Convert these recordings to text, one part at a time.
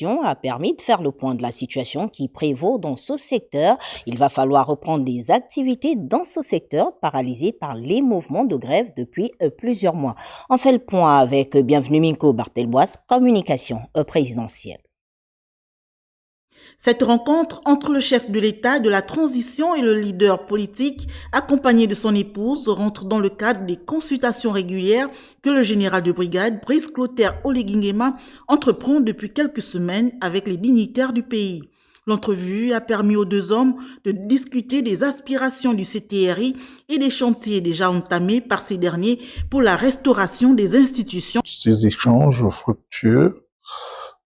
A permis de faire le point de la situation qui prévaut dans ce secteur. Il va falloir reprendre des activités dans ce secteur paralysé par les mouvements de grève depuis plusieurs mois. On fait le point avec Bienvenue Minko Barthelboise, communication présidentielle. Cette rencontre entre le chef de l'État de la transition et le leader politique, accompagné de son épouse, rentre dans le cadre des consultations régulières que le général de brigade Brice Clotaire Oligui entreprend depuis quelques semaines avec les dignitaires du pays. L'entrevue a permis aux deux hommes de discuter des aspirations du CTRI et des chantiers déjà entamés par ces derniers pour la restauration des institutions. Ces échanges fructueux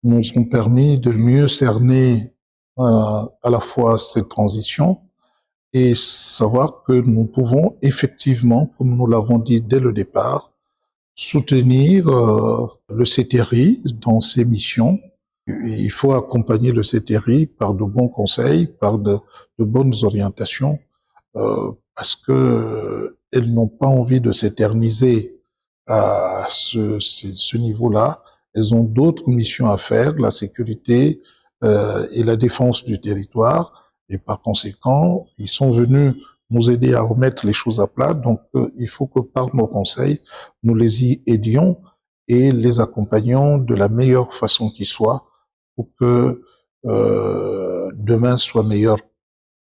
nous ont permis de mieux cerner à la fois cette transition et savoir que nous pouvons effectivement, comme nous l'avons dit dès le départ, soutenir le CTRI dans ses missions. Il faut accompagner le CTRI par de bons conseils, par de bonnes orientations, parce que elles n'ont pas envie de s'éterniser à ce niveau-là. Elles ont d'autres missions à faire, la sécurité et la défense du territoire, et par conséquent, ils sont venus nous aider à remettre les choses à plat. Donc, il faut que par nos conseils, nous les y aidions et les accompagnions de la meilleure façon qui soit pour que demain soit meilleur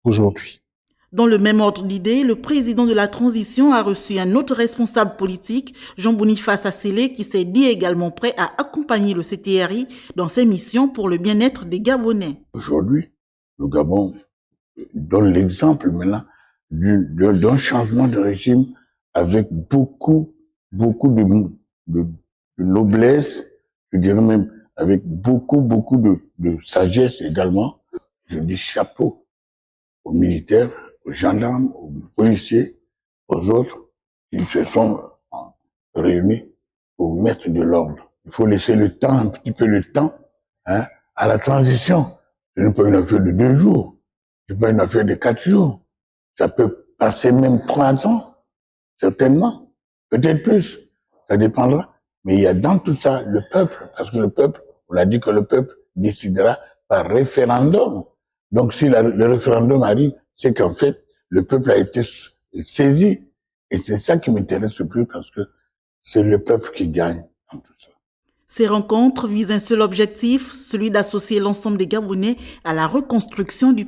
qu'aujourd'hui. Dans le même ordre d'idée, le président de la transition a reçu un autre responsable politique, Jean-Boniface Assélé, qui s'est dit également prêt à accompagner le CTRI dans ses missions pour le bien-être des Gabonais. Aujourd'hui, le Gabon donne l'exemple maintenant d'un changement de régime avec beaucoup de noblesse, je dirais même avec beaucoup de sagesse également. Je dis chapeau aux militaires, aux gendarmes, aux policiers, aux autres qui se sont réunis pour mettre de l'ordre. Il faut laisser le temps, un petit peu de temps, à la transition. Ce n'est pas une affaire de 2 jours, ce n'est pas une affaire de 4 jours. Ça peut passer même 3 ans, certainement, peut-être plus, ça dépendra. Mais il y a dans tout ça le peuple, parce que le peuple, on a dit que le peuple décidera par référendum. Donc si le référendum arrive, c'est qu'en fait, le peuple a été saisi. Et c'est ça qui m'intéresse le plus, parce que c'est le peuple qui gagne dans tout ça. Ces rencontres visent un seul objectif, celui d'associer l'ensemble des Gabonais à la reconstruction du